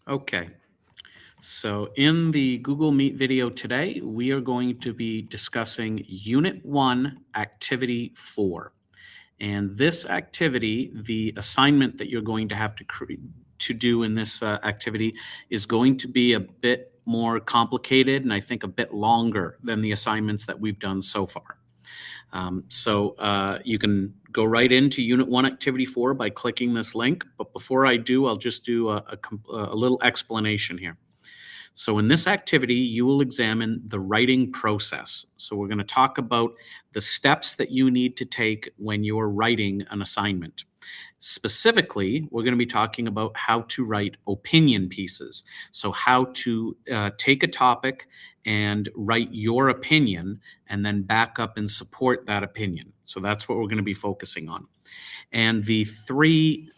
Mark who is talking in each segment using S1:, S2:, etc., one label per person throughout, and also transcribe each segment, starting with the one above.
S1: Okay, so in the Google Meet video today, we are going to be discussing Unit 1, Activity 4. And this activity, the assignment that you're going to have to do in this activity is going to be a bit more complicated and I think a bit longer than the assignments that we've done so far. So you can go right into Unit 1, Activity 4 by clicking this link. But before I do, I'll just do a little explanation here. So in this activity, you will examine the writing process. So we're going to talk about the steps that you need to take when you're writing an assignment. Specifically, we're going to be talking about how to write opinion pieces. So how to take a topic and write your opinion and then back up and support that opinion. So that's what we're going to be focusing on. And the three,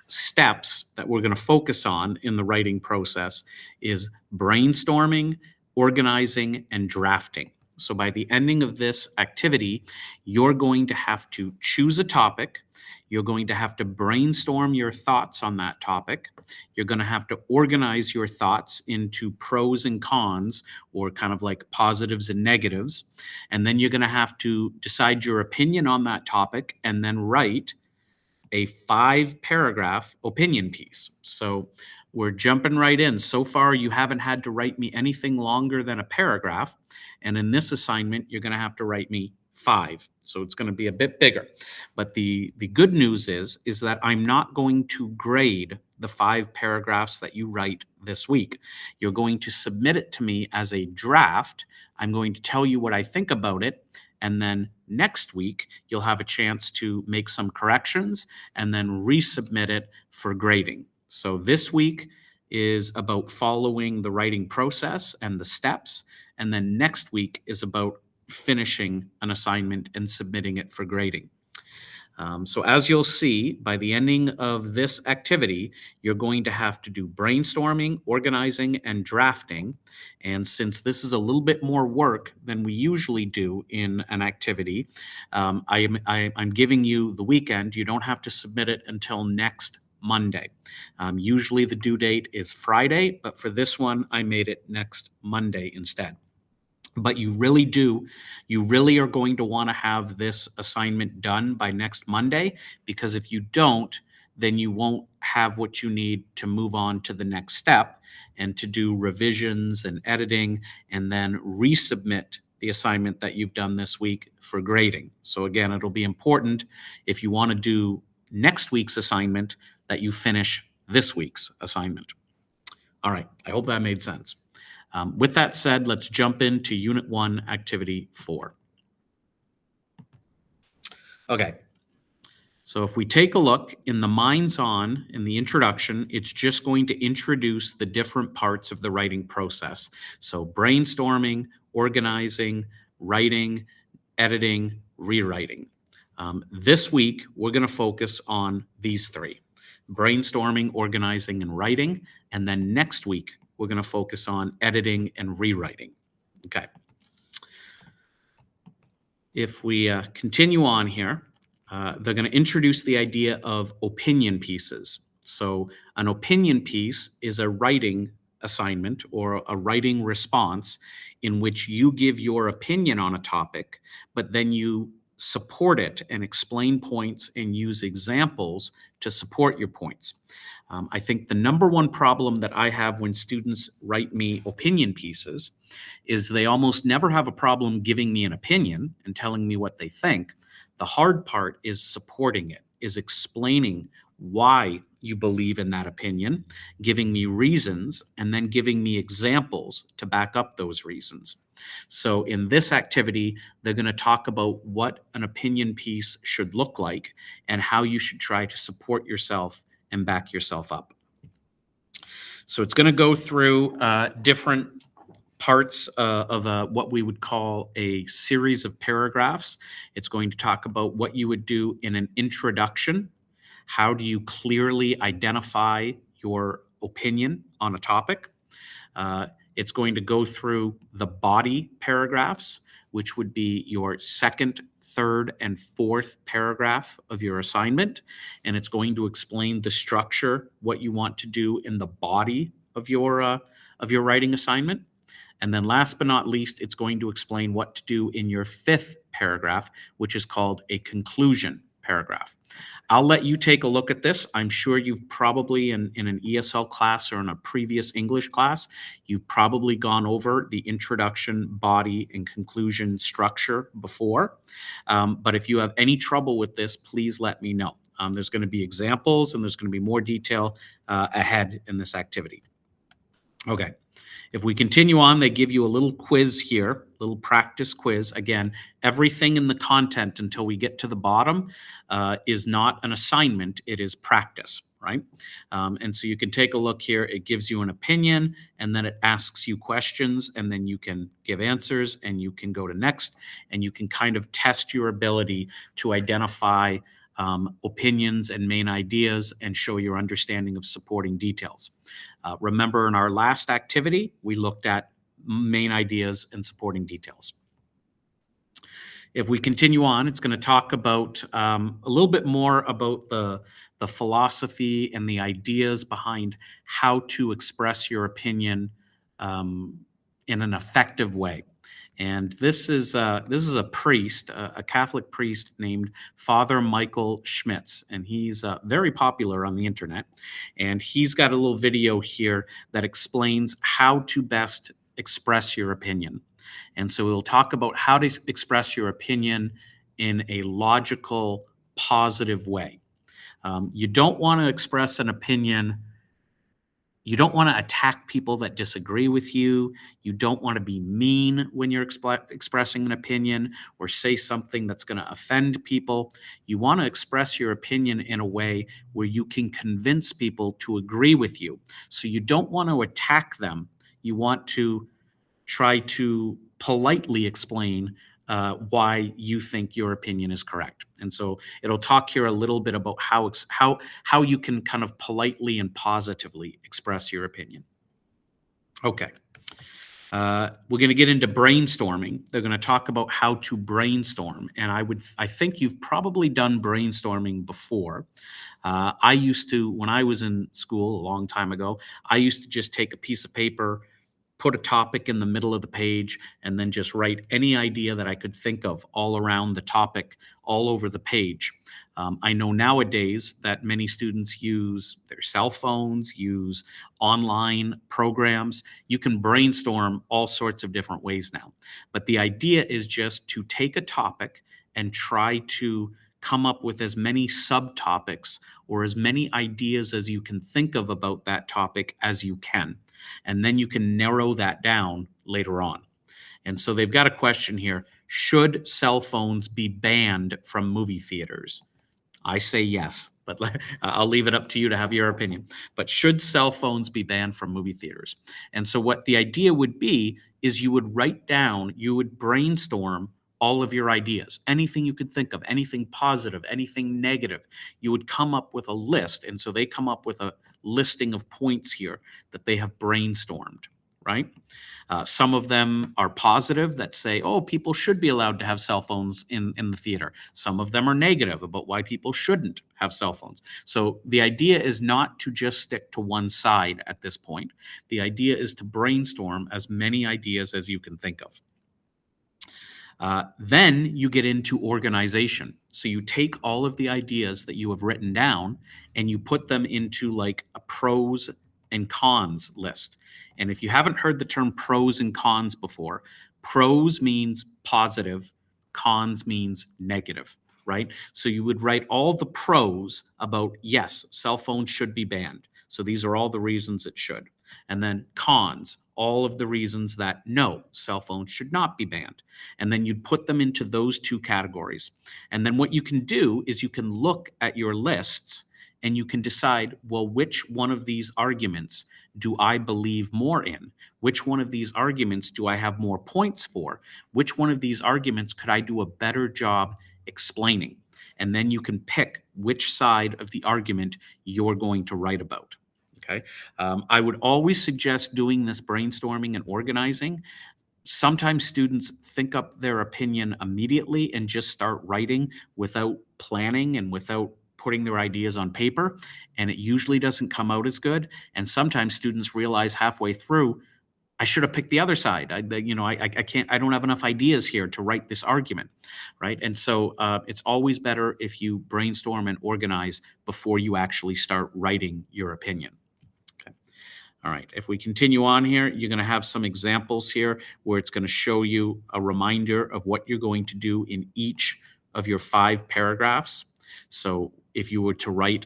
S1: steps that we're going to focus on in the writing process is brainstorming, organizing, and drafting. So by the ending of this activity, you're going to have to choose a topic. You're going to have to brainstorm your thoughts on that topic. You're going to have to organize your thoughts into pros and cons, or kind of like positives and negatives. And then you're going to have to decide your opinion on that topic and then write a 5-paragraph opinion piece. So we're jumping right in. So far, you haven't had to write me anything longer than a paragraph. And in this assignment, you're going to have to write me 5. So it's going to be a bit bigger. But the good news is that I'm not going to grade the 5 paragraphs that you write this week. You're going to submit it to me as a draft. I'm going to tell you what I think about it. And then next week, you'll have a chance to make some corrections and then resubmit it for grading. So this week is about following the writing process and the steps. And then next week is about finishing an assignment and submitting it for grading. So as you'll see, by the ending of this activity, you're going to have to do brainstorming, organizing, and drafting. And since this is a little bit more work than we usually do in an activity, I'm giving you the weekend. You don't have to submit it until next Monday. Usually the due date is Friday, but for this one, I made it next Monday instead. But you really are going to want to have this assignment done by next Monday, because if you don't, then you won't have what you need to move on to the next step and to do revisions and editing and then resubmit the assignment that you've done this week for grading. So again, it'll be important, if you want to do next week's assignment, that you finish this week's assignment. All right, I hope that made sense. With that said, let's jump into Unit 1, Activity 4. Okay, so if we take a look in the Minds On, in the introduction, it's just going to introduce the different parts of the writing process. So brainstorming, organizing, writing, editing, rewriting. This week, we're going to focus on these 3: brainstorming, organizing, and writing. And then next week, we're going to focus on editing and rewriting. Okay. If we continue on here, they're going to introduce the idea of opinion pieces. So an opinion piece is a writing assignment or a writing response in which you give your opinion on a topic, but then you support it and explain points and use examples to support your points. I think the number one problem that I have when students write me opinion pieces is they almost never have a problem giving me an opinion and telling me what they think. The hard part is supporting it, is explaining why you believe in that opinion, giving me reasons, and then giving me examples to back up those reasons. So in this activity, they're going to talk about what an opinion piece should look like and how you should try to support yourself and back yourself up. So it's going to go through different parts of what we would call a series of paragraphs. It's going to talk about what you would do in an introduction. How do you clearly identify your opinion on a topic? It's going to go through the body paragraphs, which would be your second, third, and fourth paragraph of your assignment, and it's going to explain the structure, what you want to do in the body of your writing assignment. And then last but not least, it's going to explain what to do in your fifth paragraph, which is called a conclusion paragraph. I'll let you take a look at this. I'm sure you've probably, in an ESL class or in a previous English class, you've probably gone over the introduction, body, and conclusion structure before. But if you have any trouble with this, please let me know. There's going to be examples and there's going to be more detail ahead in this activity. Okay. If we continue on, they give you a little quiz here, little practice quiz. Again, everything in the content until we get to the bottom is not an assignment, it is practice, right? And so you can take a look here. It gives you an opinion, and then it asks you questions, and then you can give answers, and you can go to next, and you can kind of test your ability to identify opinions and main ideas and show your understanding of supporting details. Remember, in our last activity, we looked at main ideas and supporting details. If we continue on, it's going to talk about a little bit more about the philosophy and the ideas behind how to express your opinion in an effective way. And this is a priest, a Catholic priest named Father Michael Schmitz, and he's very popular on the internet. And he's got a little video here that explains how to best express your opinion. And so we'll talk about how to express your opinion in a logical, positive way. You don't want to express an opinion. You don't want to attack people that disagree with you. You don't want to be mean when you're expressing an opinion or say something that's going to offend people. You want to express your opinion in a way where you can convince people to agree with you. So you don't want to attack them. You want to try to politely explain why you think your opinion is correct. And so it'll talk here a little bit about how you can kind of politely and positively express your opinion. Okay. We're going to get into brainstorming. They're going to talk about how to brainstorm. And I think you've probably done brainstorming before. I used to, when I was in school a long time ago, I used to just take a piece of paper, put a topic in the middle of the page, and then just write any idea that I could think of all around the topic, all over the page. I know nowadays that many students use their cell phones, use online programs. You can brainstorm all sorts of different ways now. But the idea is just to take a topic and try to come up with as many subtopics or as many ideas as you can think of about that topic as you can. And then you can narrow that down later on. And so they've got a question here. Should cell phones be banned from movie theaters? I say yes, but I'll leave it up to you to have your opinion. But should cell phones be banned from movie theaters? And so what the idea would be is you would write down, you would brainstorm all of your ideas, anything you could think of, anything positive, anything negative. You would come up with a list. And so they come up with a listing of points here that they have brainstormed, right? Some of them are positive that say, oh, people should be allowed to have cell phones in the theater. Some of them are negative about why people shouldn't have cell phones. So the idea is not to just stick to one side at this point. The idea is to brainstorm as many ideas as you can think of. Then you get into organization. So you take all of the ideas that you have written down and you put them into like a pros and cons list. And if you haven't heard the term pros and cons before, pros means positive, cons means negative, right? So you would write all the pros about, yes, cell phones should be banned. So these are all the reasons it should. And then cons, all of the reasons that no, cell phones should not be banned. And then you'd put them into those two categories. And then what you can do is you can look at your lists and you can decide, well, which one of these arguments do I believe more in? Which one of these arguments do I have more points for? Which one of these arguments could I do a better job explaining? And then you can pick which side of the argument you're going to write about. Okay. I would always suggest doing this brainstorming and organizing Sometimes students think up their opinion immediately and just start writing without planning and without putting their ideas on paper, and it usually doesn't come out as good. And sometimes students realize halfway through, I should have picked the other side. I can't. I don't have enough ideas here to write this argument, right? And so it's always better if you brainstorm and organize before you actually start writing your opinion. Okay. All right. If we continue on here, you're going to have some examples here where it's going to show you a reminder of what you're going to do in each of your 5 paragraphs. So if you were to write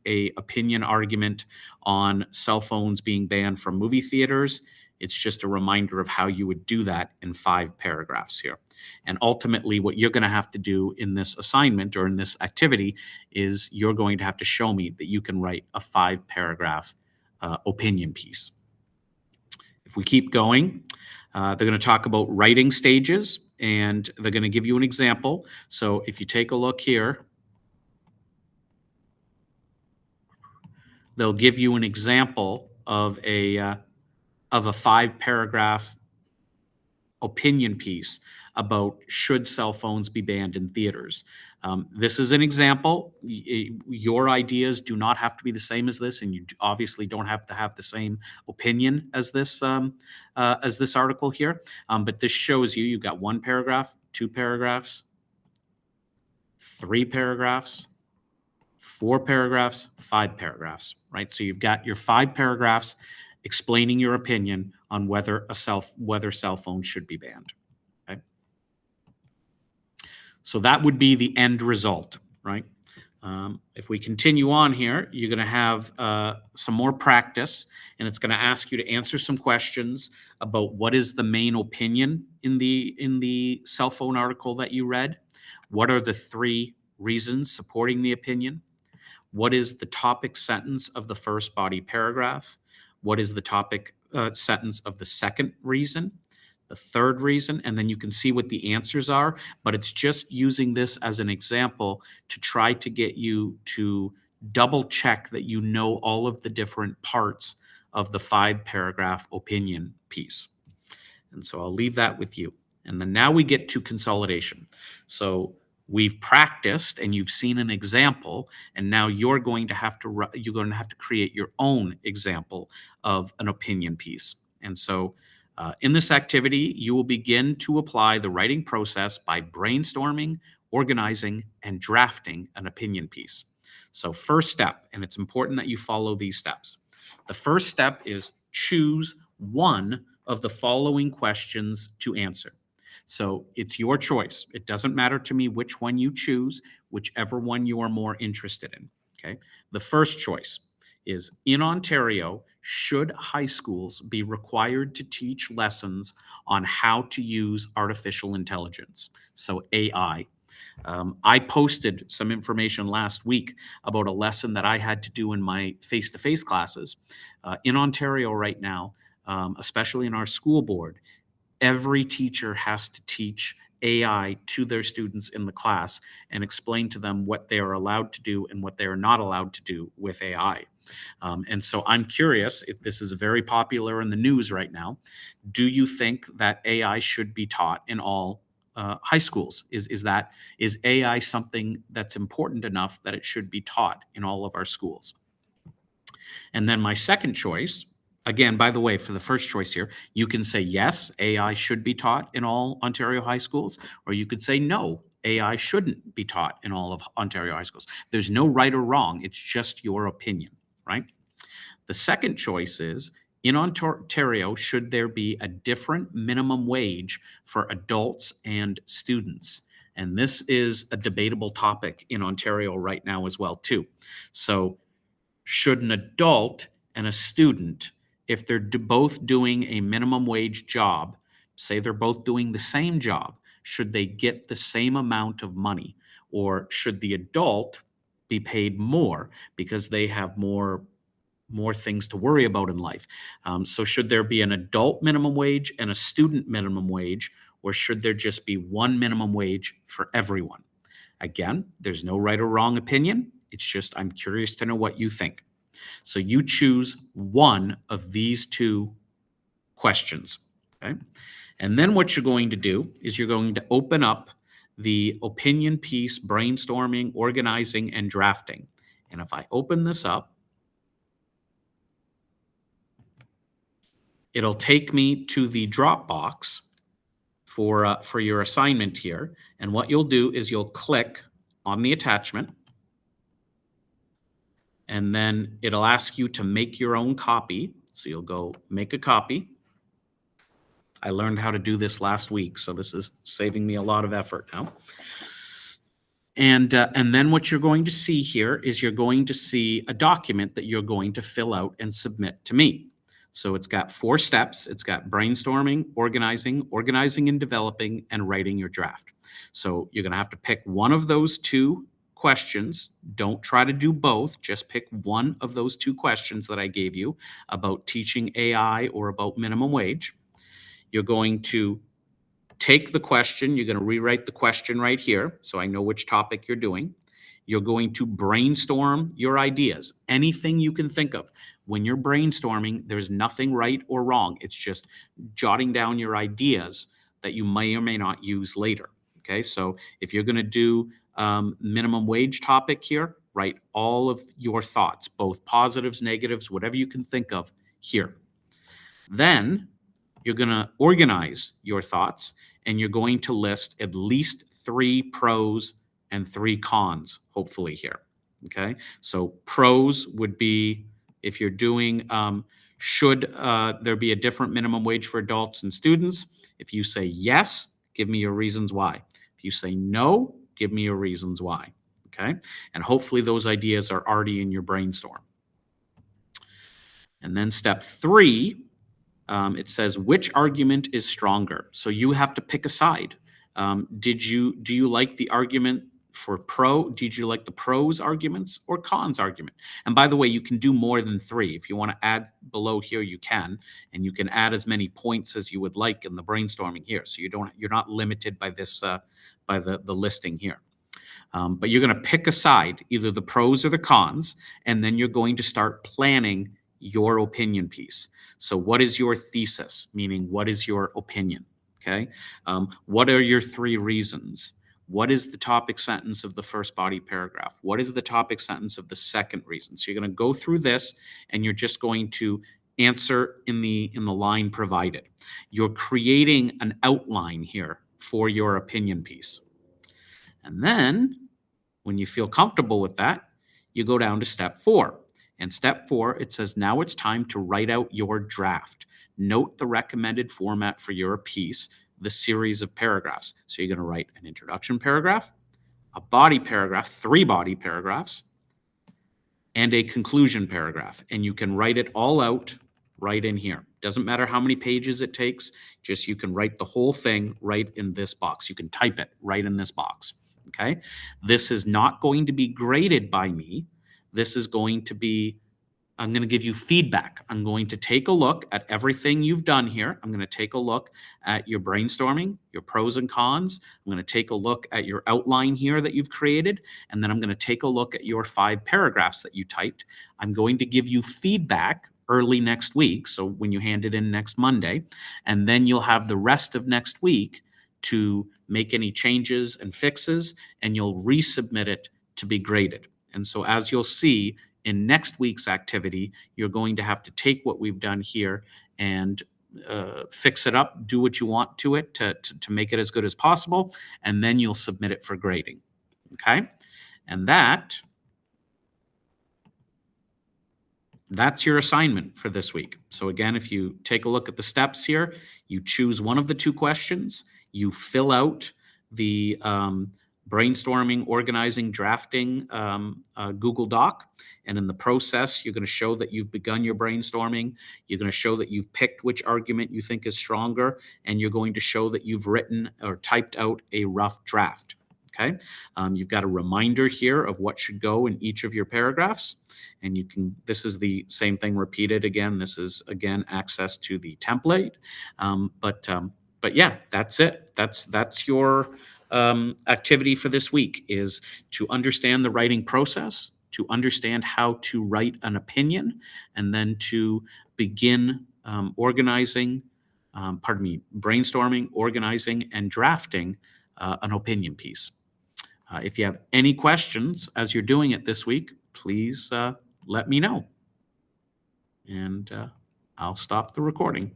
S1: a opinion argument on cell phones being banned from movie theaters, it's just a reminder of how you would do that in 5 paragraphs here. And ultimately, what you're going to have to do in this assignment or in this activity is you're going to have to show me that you can write a 5-paragraph opinion piece. If we keep going, they're going to talk about writing stages, and they're going to give you an example. So if you take a look here, they'll give you an example of a 5-paragraph opinion piece about should cell phones be banned in theaters. This is an example. Your ideas do not have to be the same as this, and you obviously don't have to have the same opinion as this article here. But this shows you've got 1 paragraph, 2 paragraphs, 3 paragraphs, 4 paragraphs, 5 paragraphs, right? So you've got your 5 paragraphs explaining your opinion on whether cell phones should be banned. Okay. So that would be the end result, right? If we continue on here, you're going to have some more practice, and it's going to ask you to answer some questions about what is the main opinion in the cell phone article that you read. What are the 3 reasons supporting the opinion? What is the topic sentence of the first body paragraph? What is the topic sentence of the second reason, the third reason? And then you can see what the answers are, but it's just using this as an example to try to get you to double check that you know all of the different parts of the 5-paragraph opinion piece. And so I'll leave that with you. And then now we get to consolidation. So we've practiced and you've seen an example, and now you're going to have to create your own example of an opinion piece. And so in this activity, you will begin to apply the writing process by brainstorming, organizing, and drafting an opinion piece. So first step, and it's important that you follow these steps. The first step is choose one of the following questions to answer. So it's your choice. It doesn't matter to me which one you choose, whichever one you are more interested in. Okay. The first choice is, in Ontario, should high schools be required to teach lessons on how to use artificial intelligence? So AI. I posted some information last week about a lesson that I had to do in my face-to-face classes. In Ontario right now, especially in our school board, every teacher has to teach AI to their students in the class and explain to them what they are allowed to do and what they are not allowed to do with AI. And so I'm curious, if this is very popular in the news right now, do you think that AI should be taught in all high schools? Is AI something that's important enough that it should be taught in all of our schools? And then my second choice, again, by the way, for the first choice here, you can say yes, AI should be taught in all Ontario high schools, or you could say no, AI shouldn't be taught in all of Ontario high schools. There's no right or wrong. It's just your opinion, right? The second choice is, in Ontario, should there be a different minimum wage for adults and students? And this is a debatable topic in Ontario right now as well, too. So should an adult and a student, if they're both doing a minimum wage job, say they're both doing the same job, should they get the same amount of money? Or should the adult be paid more because they have more things to worry about in life? So should there be an adult minimum wage and a student minimum wage, or should there just be one minimum wage for everyone? Again, there's no right or wrong opinion. It's just I'm curious to know what you think. So you choose one of these 2 questions. Okay. And then what you're going to do is you're going to open up the opinion piece, brainstorming, organizing, and drafting. And if I open this up, it'll take me to the Dropbox for your assignment here. And what you'll do is you'll click on the attachment, and then it'll ask you to make your own copy. So you'll go make a copy. I learned how to do this last week, so this is saving me a lot of effort now. And then what you're going to see here is you're going to see a document that you're going to fill out and submit to me. So it's got 4 steps. It's got brainstorming, organizing and developing, and writing your draft. So you're going to have to pick one of those 2 questions. Don't try to do both. Just pick one of those 2 questions that I gave you about teaching AI or about minimum wage. You're going to take the question. You're going to rewrite the question right here, so I know which topic you're doing. You're going to brainstorm your ideas, anything you can think of. When you're brainstorming, there's nothing right or wrong. It's just jotting down your ideas that you may or may not use later. Okay, so if you're going to do minimum wage topic here, write all of your thoughts, both positives, negatives, whatever you can think of here. Then you're going to organize your thoughts, and you're going to list at least 3 pros and 3 cons, hopefully here. Okay, so pros would be if you're doing should there be a different minimum wage for adults and students? If you say yes, give me your reasons why. If you say no, give me your reasons why. Okay, and hopefully those ideas are already in your brainstorm. And then step 3, it says which argument is stronger. So you have to pick a side. Do you like the argument for pro? Did you like the pros arguments or cons argument? And by the way, you can do more than 3. If you want to add below here, you can, and you can add as many points as you would like in the brainstorming here. So you're not limited by this by the listing here. But you're going to pick a side, either the pros or the cons, and then you're going to start planning your opinion piece. So what is your thesis? Meaning, what is your opinion? Okay. What are your 3 reasons? What is the topic sentence of the first body paragraph? What is the topic sentence of the second reason? So you're going to go through this, and you're just going to answer in the line provided. You're creating an outline here for your opinion piece. And then when you feel comfortable with that, you go down to step 4. And step 4, it says, now it's time to write out your draft. Note the recommended format for your piece, the series of paragraphs. So you're going to write an introduction paragraph, a body paragraph, 3 body paragraphs, and a conclusion paragraph. And you can write it all out right in here. Doesn't matter how many pages it takes, just you can write the whole thing right in this box. You can type it right in this box. Okay? This is not going to be graded by me. This is going to be, I'm going to give you feedback. I'm going to take a look at everything you've done here. I'm going to take a look at your brainstorming, your pros and cons. I'm going to take a look at your outline here that you've created. And then I'm going to take a look at your 5 paragraphs that you typed. I'm going to give you feedback early next week. So when you hand it in next Monday, and then you'll have the rest of next week to make any changes and fixes, and you'll resubmit it to be graded. And so as you'll see in next week's activity, you're going to have to take what we've done here and fix it up, do what you want to it to make it as good as possible, and then you'll submit it for grading. Okay? And that's your assignment for this week. So again, if you take a look at the steps here, you choose one of the 2 questions, you fill out the brainstorming, organizing, drafting Google Doc. And in the process, you're going to show that you've begun your brainstorming. You're going to show that you've picked which argument you think is stronger. And you're going to show that you've written or typed out a rough draft. Okay. You've got a reminder here of what should go in each of your paragraphs. And this is the same thing repeated again. This is, again, access to the template. But yeah, that's it. That's your activity for this week, is to understand the writing process, to understand how to write an opinion, and then to begin organizing brainstorming, organizing, and drafting an opinion piece. If you have any questions as you're doing it this week, please let me know. And I'll stop the recording.